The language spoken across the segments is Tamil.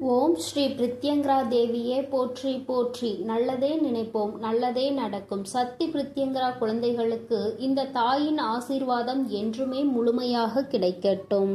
ஓம் ஸ்ரீ பிரித்யங்கரா தேவியே போற்றி போற்றி. நல்லதே நினைப்போம், நல்லதே நடக்கும். சக்தி பிரித்யங்கரா குழந்தைகளுக்கு இந்த தாயின் ஆசீர்வாதம் என்றுமே முழுமையாக கிடைக்கட்டும்.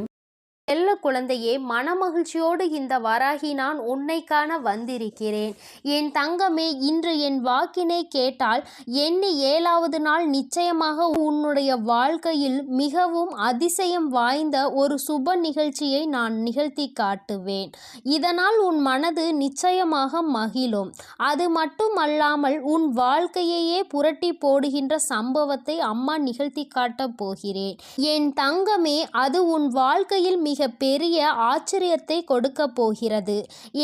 செல்ல குழந்தையே, மனமகிழ்ச்சியோடு இந்த வராகி நான் உன்னை காண வந்திருக்கிறேன். என் தங்கமே, இன்று என் வாக்கினை கேட்டால் எண்ணி 7வது நாள் நிச்சயமாக உன்னுடைய வாழ்க்கையில் மிகவும் அதிசயம் வாய்ந்த ஒரு சுப நிகழ்ச்சியை நான் நிகழ்த்தி காட்டுவேன். இதனால் உன் மனது நிச்சயமாக மகிழும். அது மட்டுமல்லாமல் உன் வாழ்க்கையையே புரட்டி போடுகின்ற சம்பவத்தை அம்மா நிகழ்த்தி காட்டப் போகிறேன். என் தங்கமே, அது உன் வாழ்க்கையில் மிக பெரிய ஆச்சரியத்தை கொடுக்க போகிறது.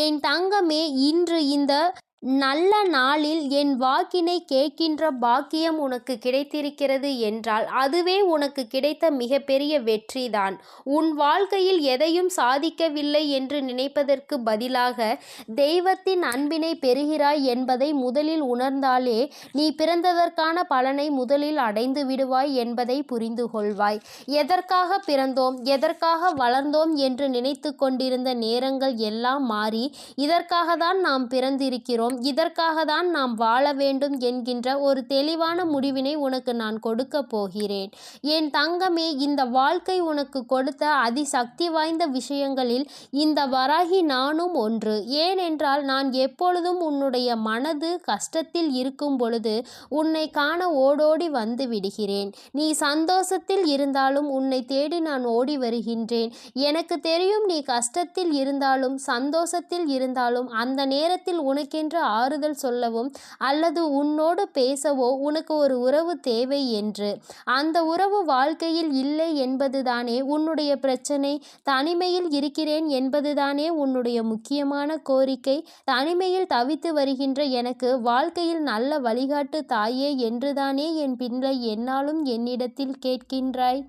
என் தங்கமே, இன்று இந்த நல்ல நாளில் என் வாக்கினை கேட்கின்ற பாக்கியம் உனக்கு கிடைத்திருக்கிறது என்றால் அதுவே உனக்கு கிடைத்த மிகப்பெரிய வெற்றிதான். உன் வாழ்க்கையில் எதையும் சாதிக்கவில்லை என்று நினைப்பதற்கு பதிலாக தெய்வத்தின் அன்பினை பெறுகிறாய் என்பதை முதலில் உணர்ந்தாலே நீ பிறந்ததற்கான பலனை முதலில் அடைந்து விடுவாய் என்பதை புரிந்து கொள்வாய். எதற்காக பிறந்தோம், எதற்காக வளர்ந்தோம் என்று நினைத்து கொண்டிருந்த நேரங்கள் எல்லாம் மாறி இதற்காக தான் நாம் பிறந்திருக்கிறோம், இதற்காக தான் நாம் வாழ வேண்டும் என்கின்ற ஒரு தெளிவான முடிவினை உனக்கு நான் கொடுக்க போகிறேன். என் தங்கமே, இந்த வாழ்க்கை உனக்கு கொடுத்த அதிசக்தி வாய்ந்த விஷயங்களில் இந்த வராகி நானும் ஒன்று. ஏனென்றால் நான் எப்பொழுதும் உன்னுடைய மனது கஷ்டத்தில் இருக்கும் பொழுது உன்னை காண ஓடோடி வந்து விடுகிறேன். நீ சந்தோஷத்தில் இருந்தாலும் உன்னை தேடி நான் ஓடி வருகின்றேன். எனக்கு தெரியும், நீ கஷ்டத்தில் இருந்தாலும் சந்தோஷத்தில் இருந்தாலும் அந்த நேரத்தில் உனக்கென்று ஆறுதல் சொல்லவும் அல்லது உன்னோடு பேசவோ உனக்கு ஒரு உறவு தேவை என்று. அந்த உறவு வாழ்க்கையில் இல்லை என்பதுதானே உன்னுடைய பிரச்சனை. தனிமையில் இருக்கிறேன் என்பதுதானே உன்னுடைய முக்கியமான கோரிக்கை. தனிமையில் தவித்து வருகின்ற எனக்கு வாழ்க்கையில் நல்ல வழிகாட்டு தாயே என்றுதானே என் பிள்ளை என்னாலும் என்னிடத்தில் கேட்கின்றாய்.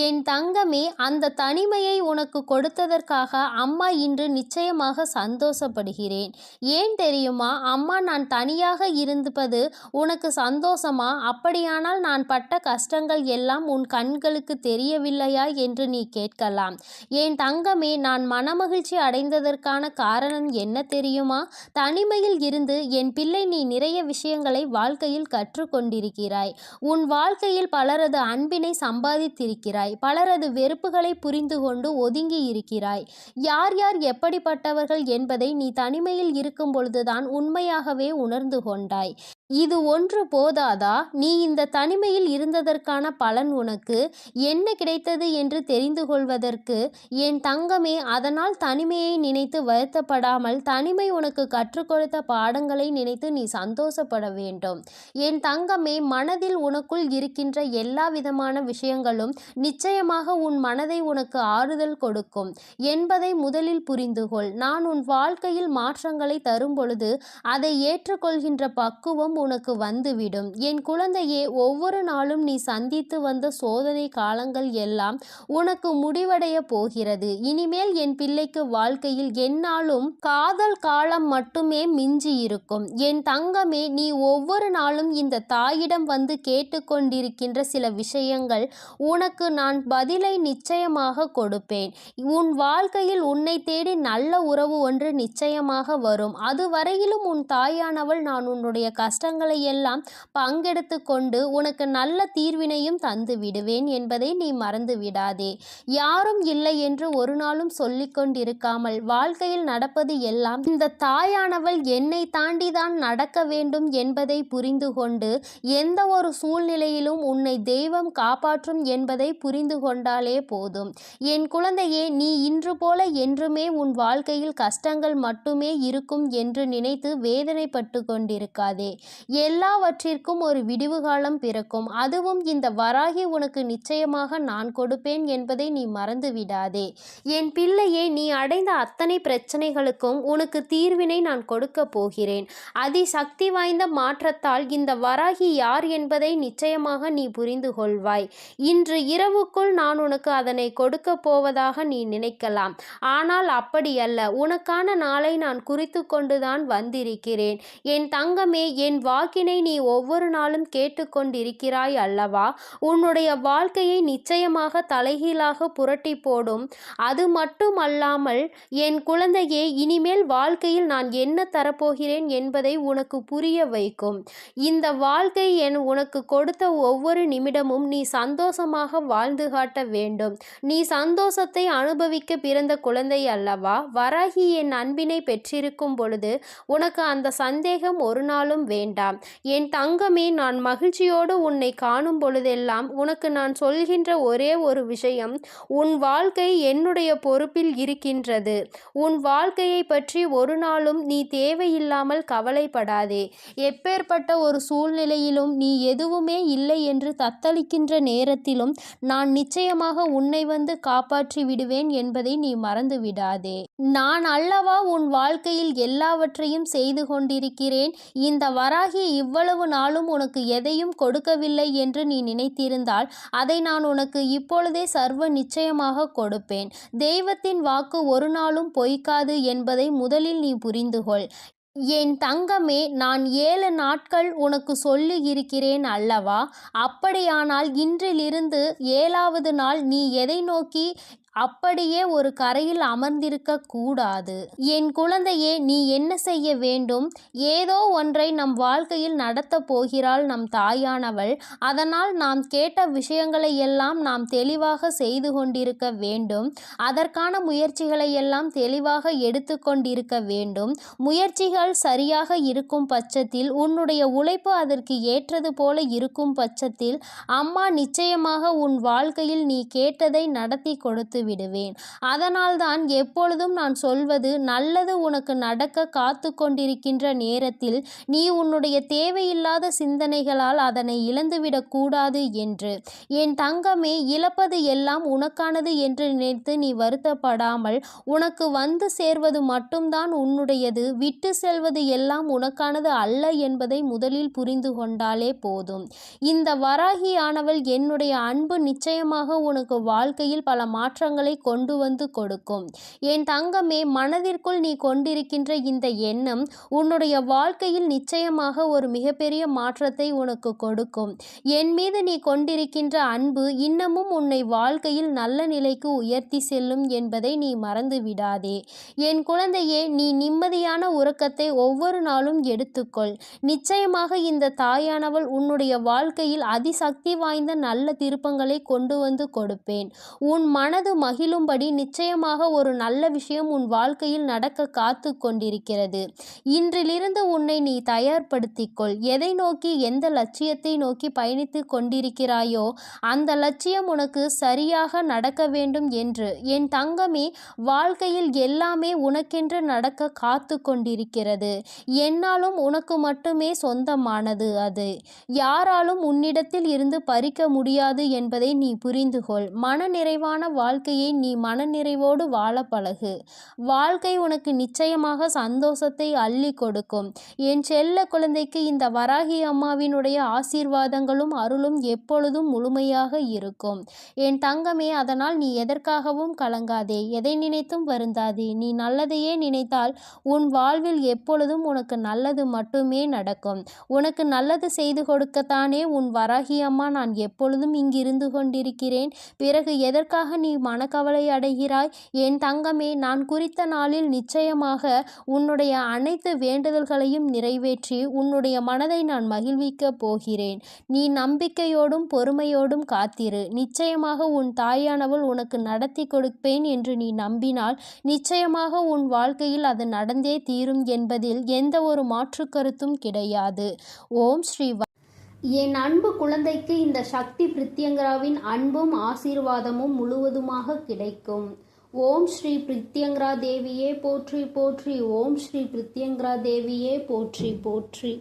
என் தங்கமே, அந்த தனிமையை உனக்கு கொடுத்ததற்காக அம்மா இன்று நிச்சயமாக சந்தோஷப்படுகிறேன். ஏன் தெரியுமா? அம்மா, நான் தனியாக இருப்பது உனக்கு சந்தோஷமா? அப்படியானால் நான் பட்ட கஷ்டங்கள் எல்லாம் உன் கண்களுக்கு தெரியவில்லையா என்று நீ கேட்கலாம். என் தங்கமே, நான் மனமகிழ்ச்சி அடைந்ததற்கான காரணம் என்ன தெரியுமா? தனிமையில் இருந்து என் பிள்ளை நீ நிறைய விஷயங்களை வாழ்க்கையில் கற்றுக்கொண்டிருக்கிறாய். உன் வாழ்க்கையில் பலரது அன்பினை சம்பாதித்திருக்கிறாய். பலரது வெறுப்புகளை புரிந்து கொண்டு ஒதுங்கி இருக்கிறாய். யார் யார் எப்படிப்பட்டவர்கள் என்பதை நீ தனிமையில் இருக்கும் பொழுதுதான் உண்மையாகவே உணர்ந்து கொண்டாய். இது ஒன்று போதாதா? நீ இந்த தனிமையில் இருந்ததற்கான பலன் உனக்கு என்ன கிடைத்தது என்று தெரிந்து கொள்வதற்கு என் தங்கமே, அதனால் தனிமையை நினைத்து வருத்தப்படாமல் தனிமை உனக்கு கற்றுக் கொடுத்த பாடங்களை நினைத்து நீ சந்தோஷப்பட வேண்டும். என் தங்கமே, மனதில் உனக்குள் இருக்கின்ற எல்லா விதமான விஷயங்களும் நிச்சயமாக உன் மனதை உனக்கு ஆறுதல் கொடுக்கும் என்பதை முதலில் புரிந்து கொள். நான் உன் வாழ்க்கையில் மாற்றங்களை தரும் பொழுது அதை ஏற்றுக்கொள்கின்ற பக்குவம் உனக்கு வந்துவிடும். என் குழந்தையே, ஒவ்வொரு நாளும் நீ சந்தித்து வந்த சோதனை காலங்கள் எல்லாம் உனக்கு முடிவடைய போகிறது. இனிமேல் என் பிள்ளைக்கு வாழ்க்கையில் எந்நாளும் காதல் காலம் மட்டுமே மிஞ்சி இருக்கும். என் தங்கமே, நீ ஒவ்வொரு நாளும் இந்த தாயிடம் வந்து கேட்டுக்கொண்டிருக்கின்ற சில விஷயங்கள் உனக்கு நான் பதிலை நிச்சயமாக கொடுப்பேன். உன் வாழ்க்கையில் உன்னை தேடி நல்ல உறவு ஒன்று நிச்சயமாக வரும். அதுவரையிலும் உன் தாயானவள் நான் உன்னுடைய கஷ்டங்களை எல்லாம் பங்கெடுத்து கொண்டு உனக்கு நல்ல தீர்வினையும் தந்து விடுவேன் என்பதை நீ மறந்து விடாதே. யாரும் இல்லை என்று ஒரு நாளும் சொல்லிக் கொண்டிருக்காமல் வாழ்க்கையில் நடப்பது எல்லாம் இந்த தாயானவள் என்னை தாண்டிதான் நடக்க வேண்டும் என்பதை புரிந்து கொண்டு எந்த ஒரு சூழ்நிலையிலும் உன்னை தெய்வம் காப்பாற்றும் என்பதை புரிந்து கொண்டாலே போதும். என் குழந்தையே, நீ இன்று போல என்றுமே உன் வாழ்க்கையில் கஷ்டங்கள் மட்டுமே இருக்கும் என்று நினைத்து வேதனைப்பட்டு கொண்டிருக்காதே. எல்லாவற்றிற்கும் ஒரு விடிவு காலம் பிறக்கும். அதுவும் இந்த வராகி உனக்கு நிச்சயமாக நான் கொடுப்பேன் என்பதை நீ மறந்து விடாதே. என் பிள்ளையே, நீ அடைந்த அத்தனை பிரச்சனைகளுக்கும் உனக்கு தீர்வினை நான் கொடுக்க போகிறேன். அதிசக்தி வாய்ந்த மாற்றத்தால் இந்த வராகி யார் என்பதை நிச்சயமாக நீ புரிந்து கொள்வாய். இன்று இரவுக்குள் நான் உனக்கு அதனை கொடுக்க போவதாக நீ நினைக்கலாம். ஆனால் அப்படியல்ல. உனக்கான நாளை நான் குறித்து கொண்டுதான் வந்திருக்கிறேன். என் தங்கமே, என் வாக்கினை நீ ஒவ்வொரு நாளும் கேட்டுக்கொண்டிருக்கிறாய் அல்லவா? உன்னுடைய வாழ்க்கையை நிச்சயமாக தலைகீழாக புரட்டி போடும். அது மட்டுமல்லாமல் என் குழந்தையே, இனிமேல் வாழ்க்கையில் நான் என்ன தரப்போகிறேன் என்பதை உனக்கு புரிய வைக்கும். இந்த வாழ்க்கை உனக்கு கொடுத்த ஒவ்வொரு நிமிடமும் நீ சந்தோஷமாக வாழ்ந்து காட்ட வேண்டும். நீ சந்தோஷத்தை அனுபவிக்க பிறந்த குழந்தை அல்லவா? வராகி என் அன்பினை பெற்றிருக்கும் பொழுது உனக்கு அந்த சந்தேகம் ஒரு நாளும் வேண்டாம். என் தங்கமே, நான் மகிழ்ச்சியோடு உன்னை காணும் பொழுதெல்லாம் உனக்கு நான் சொல்கின்ற ஒரே ஒரு விஷயம், உன் வாழ்க்கை என்னுடைய பொறுப்பில் இருக்கின்றது. உன் வாழ்க்கையை பற்றி ஒரு நாளும் நீ தேவையில்லாமல் கவலைப்படாதே. எப்பேற்பட்ட ஒரு சூழ்நிலையிலும் நீ எதுவுமே இல்லை என்று தத்தளிக்கின்ற நேரத்திலும் நான் நிச்சயமாக உன்னை வந்து காப்பாற்றி விடுவேன் என்பதை நீ மறந்து விடாதே. நான் அல்லவா உன் வாழ்க்கையில் எல்லாவற்றையும் செய்து கொண்டிருக்கிறேன். இந்த வராகி இவ்வளவு நாளும் உனக்கு எதையும் கொடுக்கவில்லை என்று நீ நினைத்திருந்தால் அதை நான் உனக்கு இப்பொழுதே சர்வ நிச்சயமாக கொடுப்பேன். தெய்வத்தின் வாக்கு ஒரு நாளும் பொய்க்காது என்பதை முதலில் நீ புரிந்து கொள். என் தங்கமே, நான் 7 நாட்கள் உனக்கு சொல்லி இருக்கிறேன் அல்லவா? அப்படியானால் இன்றிலிருந்து 7வது நாள் நீ எதை நோக்கி அப்படியே ஒரு கரையில் அமர்ந்திருக்க கூடாது. என் குழந்தையே, நீ என்ன செய்ய வேண்டும்? ஏதோ ஒன்றை நம் வாழ்க்கையில் நடத்த போகிறாள் நம் தாயானவள். அதனால் நாம் கேட்ட விஷயங்களை எல்லாம் நாம் தெளிவாக செய்து கொண்டிருக்க வேண்டும். அதற்கான முயற்சிகளை எல்லாம் தெளிவாக எடுத்து கொண்டிருக்க வேண்டும். முயற்சிகள் சரியாக இருக்கும் பட்சத்தில், உன்னுடைய உழைப்பு அதற்கு ஏற்றது போல இருக்கும் பட்சத்தில், அம்மா நிச்சயமாக உன் வாழ்க்கையில் நீ கேட்டதை நடத்தி கொடுத்து விடுவேன். அதனால்தான் எப்பொழுதும் நான் சொல்வது, நல்லது உனக்கு நடக்க காத்து கொண்டிருக்கின்ற நேரத்தில் நீ உன்னுடைய தேவையில்லாத சிந்தனைகளால் அதனை இழந்துவிடக் கூடாது என்று. என் தங்கமே, இழப்பது எல்லாம் உனக்கானது என்று நினைத்து நீ வருத்தப்படாமல், உனக்கு வந்து சேர்வது மட்டும்தான் உன்னுடையது, விட்டு செல்வது எல்லாம் உனக்கானது அல்ல என்பதை முதலில் புரிந்து கொண்டாலே போதும். இந்த வராகியானவள் என்னுடைய அன்பு நிச்சயமாக உனக்கு வாழ்க்கையில் பல மாற்றங்களை கொண்டு வந்து கொடுக்கும். என் தங்கமே, மனதிற்குள் நீ கொண்டிருக்கின்ற இந்த எண்ணம் உன்னுடைய வாழ்க்கையில் நிச்சயமாக ஒரு மிகப்பெரிய மாற்றத்தை உனக்கு கொடுக்கும். என் மீது நீ கொண்டிருக்கின்ற அன்பு இன்னமும் உன்னை வாழ்க்கையில் நல்ல நிலைக்கு உயர்த்தி செல்லும் என்பதை நீ மறந்து விடாதே. என் குழந்தையே, நீ நிம்மதியான உறக்கத்தை ஒவ்வொரு நாளும் எடுத்துக்கொள். நிச்சயமாக இந்த தாயானவள் உன்னுடைய வாழ்க்கையில் அதிசக்தி வாய்ந்த நல்ல திருப்பங்களை கொண்டு வந்து கொடுப்பேன். உன் மனது மகிழும்படி நிச்சயமாக ஒரு நல்ல விஷயம் உன் வாழ்க்கையில் நடக்க காத்து கொண்டிருக்கிறது. இன்றிலிருந்து உன்னை நீ தயார்படுத்திக்கொள். எதை நோக்கி, எந்த லட்சியத்தை நோக்கி பயணித்து கொண்டிருக்கிறாயோ அந்த லட்சியம் உனக்கு சரியாக நடக்க வேண்டும் என்று. என் தங்கமே, வாழ்க்கையில் எல்லாமே உனக்கென்று நடக்க காத்து கொண்டிருக்கிறது. என்னாலும் உனக்கு மட்டுமே சொந்தமானது அது. யாராலும் உன்னிடத்தில் இருந்து பறிக்க முடியாது என்பதை நீ புரிந்து கொள். மனநிறைவான வாழ்க்கையை நீ மனநிறைவோடு வாழ பழகு. வாழ்க்கை உனக்கு நிச்சயமாக சந்தோஷத்தை அள்ளி கொடுக்கும். என் செல்ல குழந்தைக்கு இந்த வராகி அம்மாவினுடைய ஆசீர்வாதங்களும் அருளும் எப்பொழுதும் முழுமையாக இருக்கும். என் தங்கமே, அதனால் நீ எதற்காகவும் கலங்காதே, எதை நினைத்தும் வருந்தாதே. நீ நல்லதையே நினைத்தால் உன் வாழ்வில் எப்பொழுதும் உனக்கு நல்லது மட்டுமே நடக்கும். உனக்கு நல்லது செய்து கொடுக்கத்தானே உன் வராகி அம்மா நான் எப்பொழுதும் இங்கிருந்து கொண்டிருக்கிறேன். பிறகு எதற்காக நீ மனக்கவலை அடைகிறாய்? என் தங்கமே, நான் குறித்த நாளில் நிச்சயமாக உன்னுடைய அனைத்து வேண்டுதல்களையும் நிறைவேற்றி உன்னுடைய மனதை நான் மகிழ்விக்க போகிறேன். நீ நம்பிக்கையோடும் பொறுமையோடும் காத்திரு. நிச்சயமாக உன் தாயானவள் உனக்கு நடத்தி கொடுப்பேன் என்று நீ நம்பினால் நிச்சயமாக உன் வாழ்க்கையில் அது நடந்தே தீரும் என்பதில் எந்த ஒரு மாற்று கருத்தும் கிடையாது. ஓம் ஸ்ரீ. என் அன்பு குழந்தைக்கு இந்த சக்தி பிரித்யங்கராவின் அன்பும் ஆசீர்வாதமும் முழுவதுமாக கிடைக்கும். ஓம் ஸ்ரீ பிரித்யங்கரா தேவியே போற்றி போற்றி. ஓம் ஸ்ரீ பிரித்யங்கரா தேவியே போற்றி போற்றி.